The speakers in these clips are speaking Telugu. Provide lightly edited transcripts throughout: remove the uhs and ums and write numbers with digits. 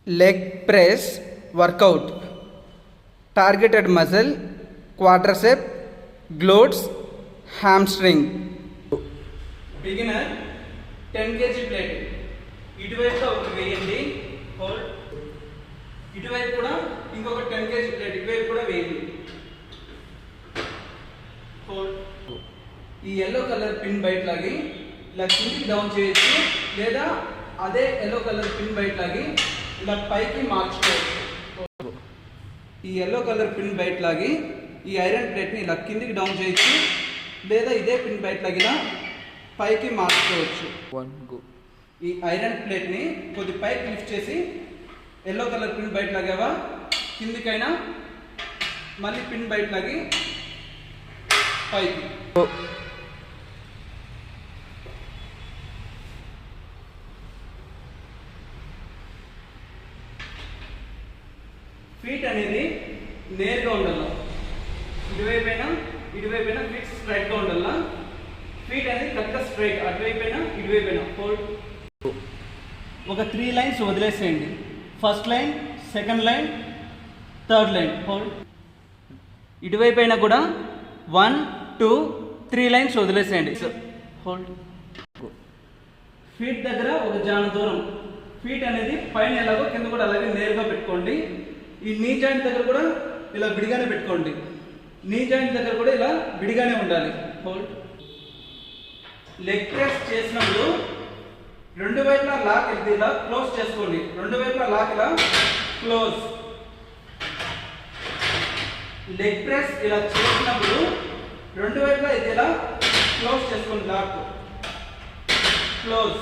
Leg press workout. Targeted muscle, quadricep, glutes, hamstring. Beginner 10 kg plate. ఇటువైపు ఒకటి వేయండి, హోల్డ్. ఇటువైపు కూడా ఇంకొక 10 kg ప్లేట్ ఇటువైపు కూడా వేయండి, హోల్డ్. ఈ ఎల్లో కలర్ పిన్ బయట లాగి ఇలా కిందికి డౌన్ చేయొచ్చు, లేదా అదే ఎల్లో కలర్ పిన్ బయట లాగి ఇలా పైకి మార్చుకోవచ్చు. ఈ ఎల్లో కలర్ పిన్ బయట లాగి ఈ ఐరన్ ప్లేట్ని ఇలా కిందికి డౌన్ చేయొచ్చు, లేదా ఇదే పిన్ బయట లాగి ఇలా పైకి మార్చుకోవచ్చు. ఈ ఐరన్ ప్లేట్ని కొద్ది పైకి లిఫ్ట్ చేసి ఎల్లో కలర్ పిన్ బయట లాగావా, కిందికైనా మళ్ళీ పిన్ బయట లాగి పైకి. ఫీట్ అనేది నేరుగా ఉండాల, ఇటువైపైనా ఫీట్ స్ట్రైట్గా ఉండాల. ఫీట్ అనేది కరెక్ట్గా స్ట్రైట్, అటువైపైనా ఇటువైపైనా. హోల్డ్. ఒక 3 లైన్స్ వదిలేసేయండి. First line, second line, third line. Hold. ఇటువైపైనా కూడా 1, 2, 3 లైన్స్ వదిలేసేయండి. హోల్డ్. ఫీట్ దగ్గర ఒక జాన దూరం. ఫీట్ అనేది పైన ఎలాగో కింద కూడా అలాగే నేరుగా పెట్టుకోండి. ఈ నీ జాయింట్ దగ్గర కూడా ఇలా విడిగానే పెట్టుకోండి. నీ జాయింట్ దగ్గర కూడా ఇలా విడిగానే ఉండాలి. హోల్డ్. లెగ్ ప్రెస్ చేసినప్పుడు రెండు వైపులా లాక్ ఇది ఇలా క్లోజ్ చేసుకోండి. రెండు వైపులా లాక్ ఇలా క్లోజ్. లెగ్ ప్రెస్ ఇలా చేసినప్పుడు రెండు వైపులా ఇది ఇలా క్లోజ్ చేసుకోండి. Lock close.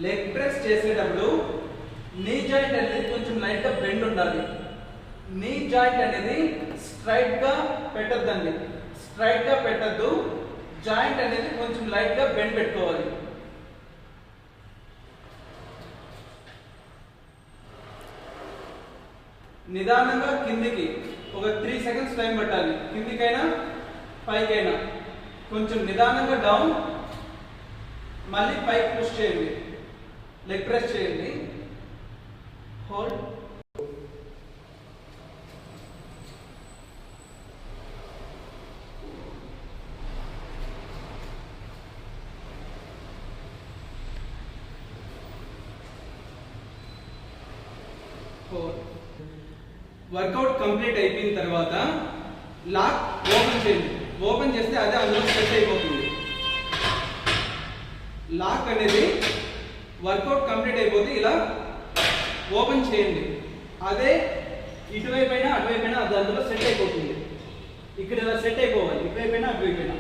లెగ్ ప్రెస్ చేసేటప్పుడు నీ జాయింట్ అనేది కొంచెం లైట్గా బెండ్ ఉండాలి. నీ జాయింట్ అనేది స్ట్రైట్గా పెట్టద్దండి, స్ట్రైట్గా పెట్టద్దు. జాయింట్ అనేది కొంచెం లైట్గా బెండ్ పెట్టుకోవాలి. నిదానంగా కిందికి ఒక 3 సెకండ్స్ టైం పట్టాలి. కిందికైనా పైకైనా కొంచెం నిదానంగా డౌన్, మళ్ళీ పైకి పుష్ చేయండి. లెగ్ ప్రెస్ చేయండి. హోల్డ్. వర్కౌట్ కంప్లీట్ అయిపోయిన తర్వాత లాక్ ఓపెన్ చేయండి. ఓపెన్ చేస్తే అదే అందులో సెట్ అయిపోతుంది. లాక్ అనేది వర్కౌట్ కంప్లీట్ అయిపోతే ఇలా ఓపెన్ చేయండి. అదే ఇటువైపైనా అటువైపైనా అది అందులో సెట్ అయిపోతుంది. ఇక్కడ ఇలా సెట్ అయిపోవాలి, ఇటువైపైనా అటువైపైనా.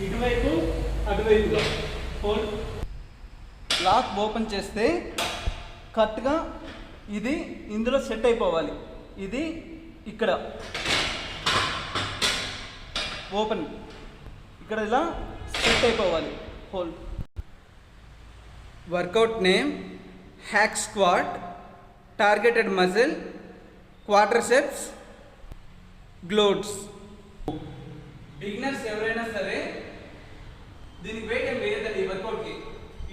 ఇటువైపు అటువైపుగా. హోల్డ్. లాక్ ఓపెన్ చేస్తే కరెక్ట్గా ఇది ఇందులో సెట్ అయిపోవాలి. ఇది ఇక్కడ ఓపెన్, ఇక్కడ ఇలా సెట్ అయిపోవాలి. Hold. Workout name hack squat, targeted muscle, quadriceps, glutes. Beginners ఎవరైనా సరే దీనికి వెయిట్ ఏం వేయదండి. ఈ వర్కౌట్కి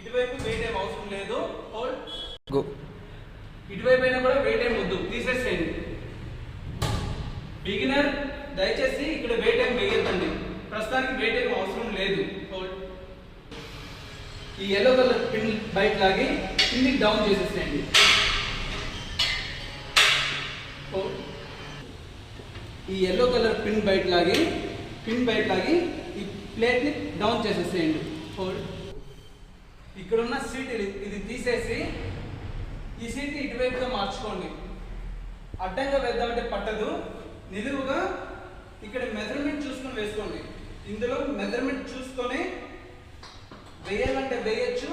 ఇటువైపు వెయిట్ ఏం అవసరం లేదు. హోల్డ్. ఇటువైపు అయినా కూడా వెయిట్ ఏం వద్దు, తీసేసేయండి. బిగినర్ దయచేసి ఇక్కడ వెయిట్ ఏం వేయొద్దండి, ప్రస్తుతానికి వెయిట్ ఏం అవసరం లేదు. ఈ ఎల్లో కలర్ పిన్ బయట లాగి కిందికి డౌన్ చేసేసేయండి. ఈ ఎల్లో కలర్ పిన్ బయట లాగి ఈ ప్లేట్ ని డౌన్ చేసేసేయండి. ఇక్కడ ఉన్న సీట్ ఇది తీసేసి ఈ సీట్ ఇటువైపుగా మార్చుకోండి. అడ్డంగా వేద్దామంటే పట్టదు, నిలువుగా ఇక్కడ మెజర్మెంట్ చూసుకొని వేసుకోండి. ఇందులో మెజర్మెంట్ చూసుకొని వేయాలంటే వేయచ్చు,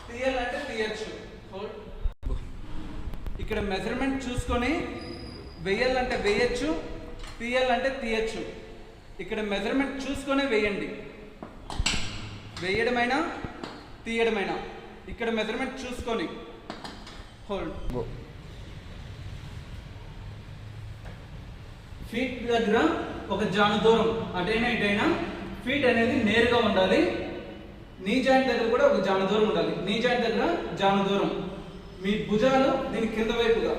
తీయాలంటే తీయచ్చు. ఇక్కడ మెజర్మెంట్ చూసుకొని వేయాలంటే వేయచ్చు, తీయాలంటే తీయచ్చు. ఇక్కడ మెజర్మెంట్ చూసుకొని వేయండి, వేయడమైనా తీయడమైనా. ఇక్కడ మెజర్మెంట్ చూసుకొని హోల్డ్. ఫీట్ దగ్గర ఒక జాను దూరం అటైనా ఇటైనా ఫీట్ అనేది నేరుగా ఉండాలి. నీ జాయింట్ దగ్గర కూడా ఒక జాను దూరం ఉండాలి. నీ జాయింట్ దగ్గర జాను దూరం. మీ భుజాలు దీని కింద వైపుగా,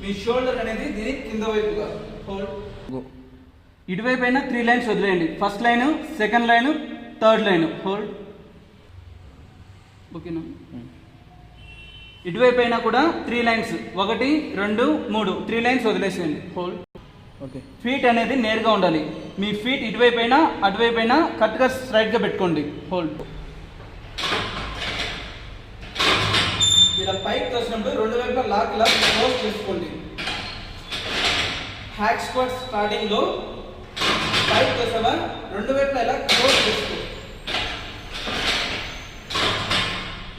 మీ షోల్డర్ అనేది దీని కింద వైపుగా. హోల్డ్. ఇటువైపు అయినా 3 లైన్స్ వదిలేయండి. First line, second line, third line. Hold. ఓకేనా? ఇటువైపు అయినా కూడా 3 లైన్స్, 1 2 3 3 లైన్స్ వదిలేసేయండి. హోల్డ్. ఓకే. ఫీట్ అనేది నేరుగా ఉండాలి. మీ ఫీట్ ఇటువైపు అయినా అటువైపు అయినా కరెక్ట్గా స్ట్రైట్గా పెట్టుకోండి. హోల్డ్. ఇలా పైకి తోసినప్పుడు 2 వైపులా లాక్ ఇలా క్లోజ్ చేసుకోండి. హ్యాక్ స్క్వాట్ స్టార్టింగ్ లో పైకి తోసావా 2 వైపులా ఇలా క్లోజ్ చేసుకో.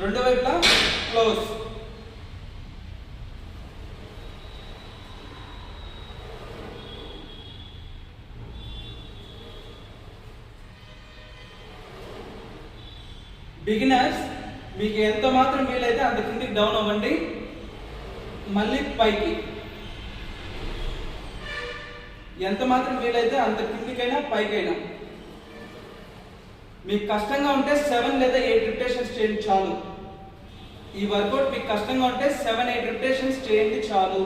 2 వైపులా క్లోజ్. బిగినర్స్ మీకు ఎంత మాత్రం వీలైతే అంత కిందికి డౌన్ అవ్వండి, మళ్ళీ పైకి. ఎంత మాత్రం వీలైతే అంత కిందికైనా పైకైనా. మీకు కష్టంగా ఉంటే 7 లేదా 8 రిపిటేషన్స్ చేయండి చాలు. ఈ వర్కౌట్ మీకు కష్టంగా ఉంటే 7-8 రిపిటేషన్స్ చేయండి చాలు.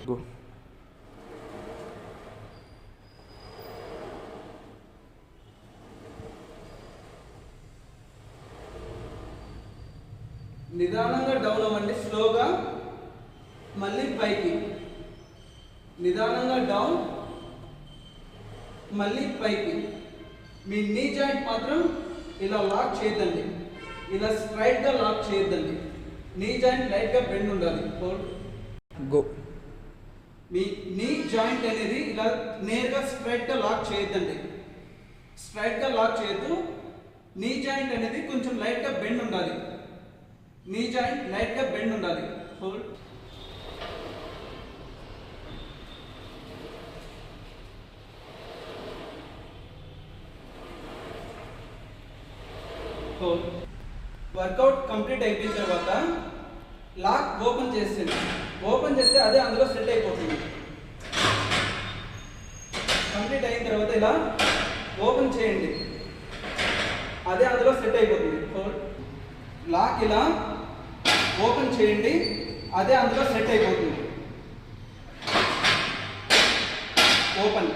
Go. నిదానంగా డౌన్ అవ్వండి, స్లోగా. మళ్ళీ పైకి. నిదానంగా డౌన్, మళ్ళీ పైకి. మీ నీ జాయింట్ మాత్రం ఇలా లాక్ చేయొద్దండి, ఇలా స్ట్రైట్గా లాక్ చేయొద్దండి. నీ జాయింట్ లైట్గా బెండ్ ఉండాలి. హోల్డ్. గో. మీ నీ జాయింట్ అనేది ఇలా నేరుగా స్ట్రైట్గా లాక్ చేయొద్దండి, స్ట్రైట్గా లాక్ చేయొద్దు. నీ జాయింట్ అనేది కొంచెం లైట్గా బెండ్ ఉండాలి. నీ జాయింట్ లైట్గా బెండ్ ఉండాలి. హోల్డ్. హోల్డ్. వర్కౌట్ కంప్లీట్ అయిపోయిన తర్వాత లాక్ ఓపెన్ చేసేది. ఓపెన్ చేస్తే అదే అందులో సెట్ అయిపోతుంది. కంప్లీట్ అయిన తర్వాత ఇలా ఓపెన్ చేయండి, అదే అందులో సెట్ అయిపోతుంది. లాక్ ఇలా ఓపెన్ చేయండి, అదే అందులో సెట్ అయిపోతుంది. ఓపెన్.